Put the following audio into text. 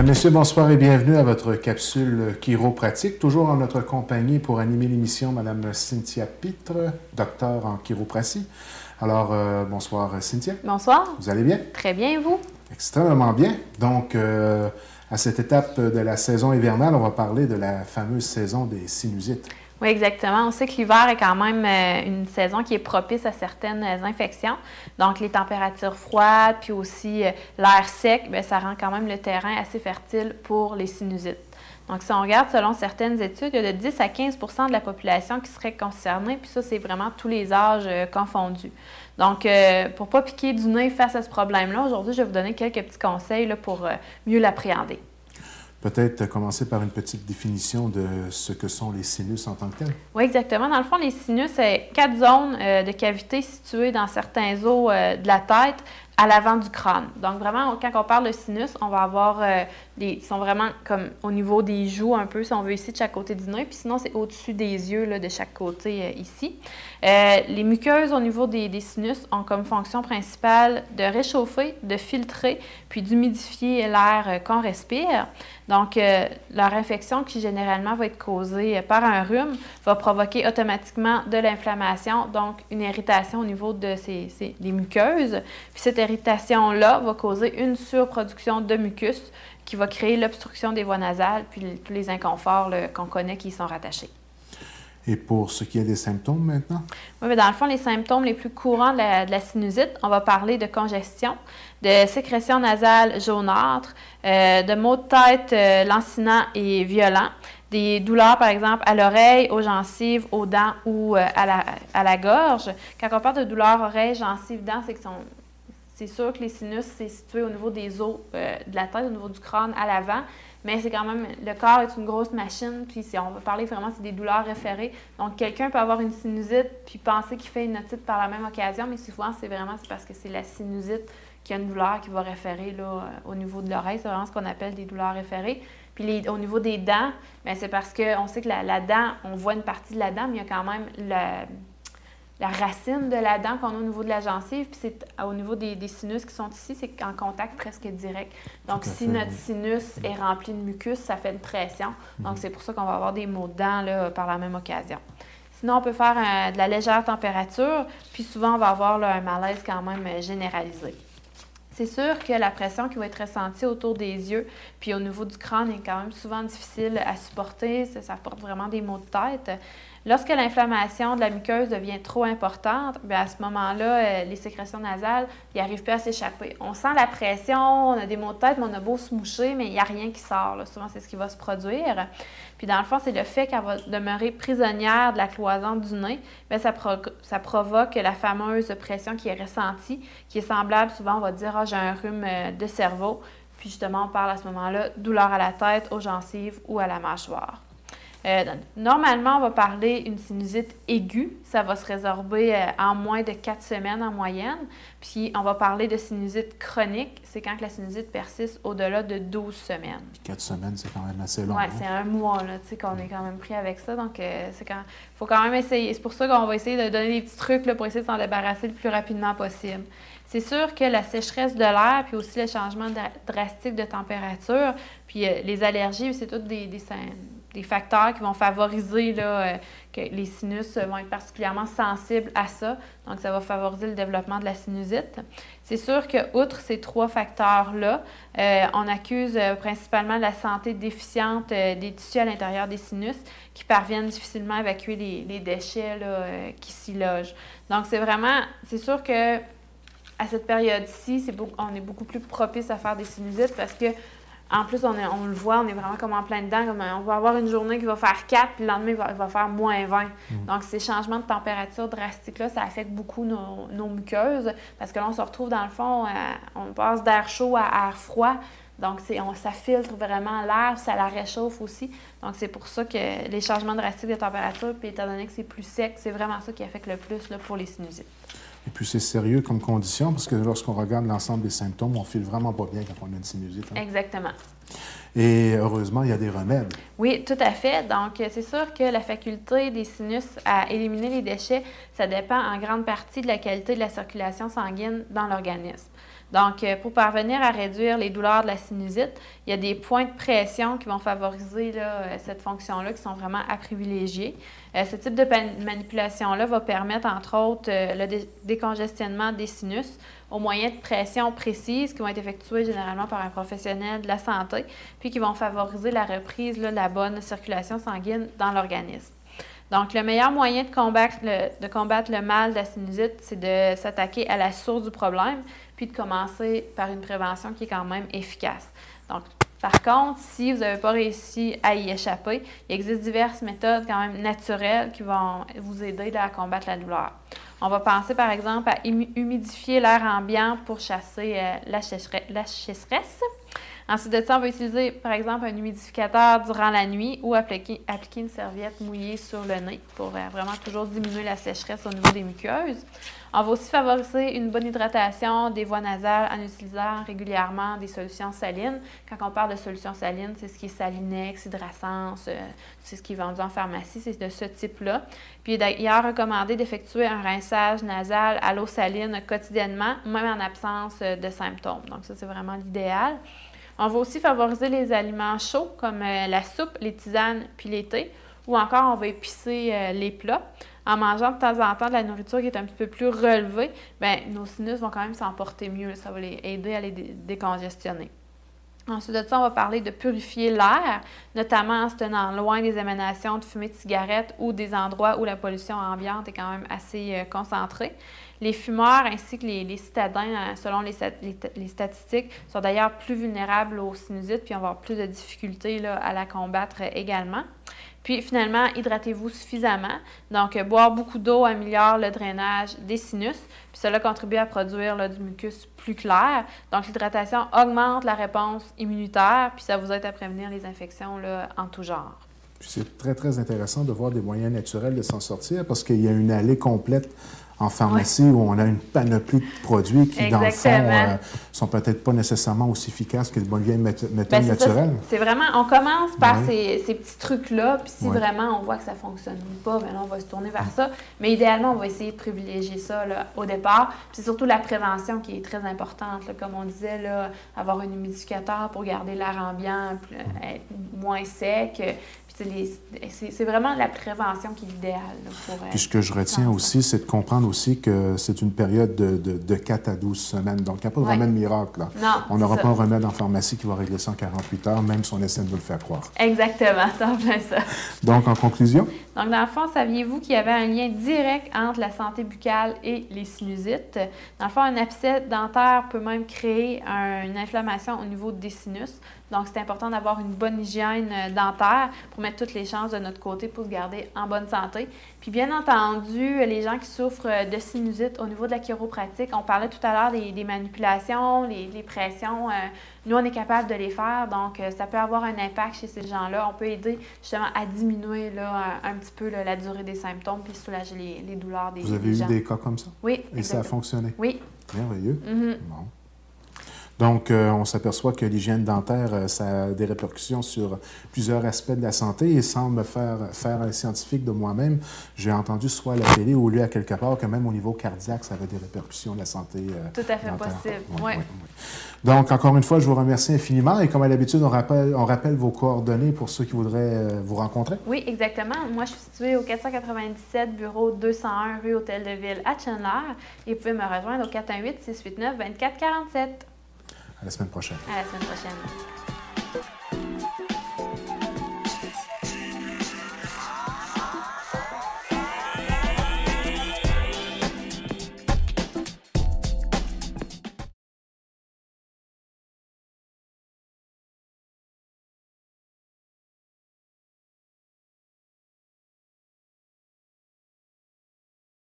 Mesdames, Messieurs, bonsoir et bienvenue à votre capsule chiropratique. Toujours en notre compagnie pour animer l'émission, Madame Cynthia Pitre, docteur en chiropratie. Alors, bonsoir Cynthia. Bonsoir. Vous allez bien? Très bien, et vous? Extrêmement bien. Donc, à cette étape de la saison hivernale, on va parler de la fameuse saison des sinusites. Oui, exactement. On sait que l'hiver est quand même une saison qui est propice à certaines infections. Donc, les températures froides, puis aussi l'air sec, bien, ça rend quand même le terrain assez fertile pour les sinusites. Donc, si on regarde, selon certaines études, il y a de 10 à 15 de la population qui serait concernée, puis ça, c'est vraiment tous les âges confondus. Donc, pour ne pas piquer du nez face à ce problème-là, aujourd'hui, je vais vous donner quelques petits conseils là, pour mieux l'appréhender. Peut-être commencer par une petite définition de ce que sont les sinus en tant que tels. Oui, exactement. Dans le fond, les sinus, c'est 4 zones de cavité situées dans certains os de la tête à l'avant du crâne. Donc, vraiment, quand on parle de sinus, on va avoir ils sont vraiment comme au niveau des joues un peu, si on veut, ici, de chaque côté du nez. Puis sinon, c'est au-dessus des yeux, là, de chaque côté ici. Les muqueuses au niveau des sinus ont comme fonction principale de réchauffer, de filtrer, puis d'humidifier l'air qu'on respire. Donc, leur infection, qui généralement va être causée par un rhume, va provoquer automatiquement de l'inflammation, donc une irritation au niveau de des muqueuses. Puis cette irritation-là va causer une surproduction de mucus qui va créer l'obstruction des voies nasales, puis tous les inconforts qu'on connaît qui y sont rattachés. Et pour ce qui est des symptômes maintenant? Oui, mais dans le fond, les symptômes les plus courants de la sinusite, on va parler de congestion, de sécrétion nasale jaunâtre, de maux de tête lancinants et violents, des douleurs, par exemple, à l'oreille, aux gencives, aux dents ou à la gorge. Quand on parle de douleurs oreilles, gencives, dents, c'est sûr que les sinus, c'est situé au niveau des os de la tête, au niveau du crâne à l'avant, mais c'est quand même, le corps est une grosse machine, puis si on va parler vraiment, c'est des douleurs référées. Donc, quelqu'un peut avoir une sinusite, puis penser qu'il fait une otite par la même occasion, mais souvent, c'est parce que c'est la sinusite qui a une douleur qui va référer là, au niveau de l'oreille. C'est vraiment ce qu'on appelle des douleurs référées. Puis au niveau des dents, bien, c'est parce qu'on sait que la dent, on voit une partie de la dent, mais il y a quand même la racine de la dent qu'on a au niveau de la gencive, puis c'est au niveau des sinus qui sont ici, c'est en contact presque direct. Donc, si notre sinus est rempli de mucus, ça fait une pression. Donc, c'est pour ça qu'on va avoir des maux de dents là, par la même occasion. Sinon, on peut faire de la légère température, puis souvent, on va avoir là, un malaise quand même généralisé. C'est sûr que la pression qui va être ressentie autour des yeux puis au niveau du crâne est quand même souvent difficile à supporter. Ça apporte vraiment des maux de tête. Lorsque l'inflammation de la muqueuse devient trop importante, bien à ce moment-là, les sécrétions nasales, ils n'arrivent plus à s'échapper. On sent la pression, on a des maux de tête, mais on a beau se moucher, mais il n'y a rien qui sort. Là. Souvent, c'est ce qui va se produire. Puis dans le fond, c'est le fait qu'elle va demeurer prisonnière de la cloison du nez, bien, ça provoque la fameuse pression qui est ressentie, qui est semblable, souvent on va dire « Ah, j'ai un rhume de cerveau ». Puis justement, on parle à ce moment-là douleur à la tête, aux gencives ou à la mâchoire. Normalement, on va parler une sinusite aiguë. Ça va se résorber en moins de 4 semaines en moyenne. Puis, on va parler de sinusite chronique. C'est quand que la sinusite persiste au-delà de 12 semaines. 4 semaines, c'est quand même assez long. Oui, hein? c'est un mois là, qu'on est quand même pris avec ça. Donc, faut quand même essayer. C'est pour ça qu'on va essayer de donner des petits trucs là, pour essayer de s'en débarrasser le plus rapidement possible. C'est sûr que la sécheresse de l'air, puis aussi le changement drastique de température, puis les allergies, c'est tous des facteurs qui vont favoriser là, que les sinus vont être particulièrement sensibles à ça. Donc, ça va favoriser le développement de la sinusite. C'est sûr que, outre ces 3 facteurs-là, on accuse principalement la santé déficiente des tissus à l'intérieur des sinus qui parviennent difficilement à évacuer les déchets là, qui s'y logent. Donc, c'est sûr que à cette période-ci, on est beaucoup plus propice à faire des sinusites parce que en plus, on le voit, on est vraiment comme en plein dedans. On va avoir une journée qui va faire 4, puis le lendemain, il va faire moins 20. Donc, ces changements de température drastiques-là, ça affecte beaucoup nos muqueuses parce que là, on se retrouve dans le fond, on passe d'air chaud à air froid. Donc, ça filtre vraiment l'air, ça la réchauffe aussi. Donc, c'est pour ça que les changements drastiques de température, puis étant donné que c'est plus sec, c'est vraiment ça qui affecte le plus là, pour les sinusites. Et puis, c'est sérieux comme condition parce que lorsqu'on regarde l'ensemble des symptômes, on ne file vraiment pas bien quand on a une sinusite. Hein? Exactement. Et heureusement, il y a des remèdes. Oui, tout à fait. Donc, c'est sûr que la faculté des sinus à éliminer les déchets, ça dépend en grande partie de la qualité de la circulation sanguine dans l'organisme. Donc, pour parvenir à réduire les douleurs de la sinusite, il y a des points de pression qui vont favoriser là, cette fonction-là, qui sont vraiment à privilégier. Ce type de manipulation-là va permettre, entre autres, le décongestionnement des sinus au moyen de pressions précises qui vont être effectuées généralement par un professionnel de la santé, puis qui vont favoriser la reprise là, de la bonne circulation sanguine dans l'organisme. Donc, le meilleur moyen de combattre le mal de la sinusite, c'est de s'attaquer à la source du problème, puis de commencer par une prévention qui est quand même efficace. Donc, par contre, si vous n'avez pas réussi à y échapper, il existe diverses méthodes quand même naturelles qui vont vous aider là, à combattre la douleur. On va penser par exemple à humidifier l'air ambiant pour chasser la sécheresse. Ensuite de ça, on va utiliser par exemple un humidificateur durant la nuit ou appliquer une serviette mouillée sur le nez pour vraiment toujours diminuer la sécheresse au niveau des muqueuses. On va aussi favoriser une bonne hydratation des voies nasales en utilisant régulièrement des solutions salines. Quand on parle de solutions salines, c'est ce qui est Salinex, Hydrasens, c'est ce qui est vendu en pharmacie, c'est de ce type-là. Puis d'ailleurs recommandé d'effectuer un rinçage nasal à l'eau saline quotidiennement, même en absence de symptômes. Donc ça, c'est vraiment l'idéal. On va aussi favoriser les aliments chauds comme la soupe, les tisanes puis les thés, ou encore on va épicer les plats. En mangeant de temps en temps de la nourriture qui est un petit peu plus relevée, bien, nos sinus vont quand même s'en porter mieux. Ça va les aider à les décongestionner. Ensuite de ça, on va parler de purifier l'air, notamment en se tenant loin des émanations de fumée de cigarette ou des endroits où la pollution ambiante est quand même assez concentrée. Les fumeurs ainsi que les citadins, selon les statistiques, sont d'ailleurs plus vulnérables aux sinusites, puis on va avoir plus de difficultés là, à la combattre également. Puis finalement, hydratez-vous suffisamment. Donc, boire beaucoup d'eau améliore le drainage des sinus, puis cela contribue à produire là, du mucus plus clair. Donc, l'hydratation augmente la réponse immunitaire, puis ça vous aide à prévenir les infections là, en tout genre. C'est très, très intéressant de voir des moyens naturels de s'en sortir parce qu'il y a une allée complète en pharmacie où on a une panoplie de produits qui, dans le fond, sont peut-être pas nécessairement aussi efficaces que les bonnes vieilles méthodes naturelles. C'est vraiment, on commence par ces petits trucs-là, puis si vraiment on voit que ça ne fonctionne pas, bien là, on va se tourner vers ça. Mais idéalement, on va essayer de privilégier ça là, au départ. Puis c'est surtout la prévention qui est très importante. Là, comme on disait, là, avoir un humidificateur pour garder l'air ambiant être moins sec. C'est vraiment la prévention qui est l'idéal. Puis ce que je retiens aussi, c'est de comprendre aussi que c'est une période de 4 à 12 semaines. Donc, il n'y a pas de remède miracle. Là. Non, on n'aura pas un remède en pharmacie qui va régler ça en 48 heures, même si on essaie de nous le faire croire. Exactement, c'est en plein ça. Donc, en conclusion? Donc, dans le fond, saviez-vous qu'il y avait un lien direct entre la santé buccale et les sinusites? Dans le fond, un abcès dentaire peut même créer une inflammation au niveau des sinus. Donc, c'est important d'avoir une bonne hygiène dentaire pour mettre toutes les chances de notre côté pour se garder en bonne santé. Puis, bien entendu, les gens qui souffrent de sinusite au niveau de la chiropratique, on parlait tout à l'heure des manipulations, les pressions. Nous, on est capable de les faire. Donc, ça peut avoir un impact chez ces gens-là. On peut aider justement à diminuer là, un petit peu là, la durée des symptômes puis soulager les douleurs des gens. Vous avez eu des cas comme ça? Oui. Et ça a fonctionné? Oui. Merveilleux. Bon. Donc, on s'aperçoit que l'hygiène dentaire, ça a des répercussions sur plusieurs aspects de la santé. Et sans me faire un scientifique de moi-même, j'ai entendu soit à la télé ou lu à quelque part que même au niveau cardiaque, ça avait des répercussions de la santé tout à fait dentaire. Possible, oui. Donc, encore une fois, je vous remercie infiniment. Et comme à l'habitude, on rappelle vos coordonnées pour ceux qui voudraient vous rencontrer. Oui, exactement. Moi, je suis située au 497, bureau 201, rue Hôtel de Ville à Chandler. Et vous pouvez me rejoindre au 418-689-2447. À la semaine prochaine. À la semaine prochaine.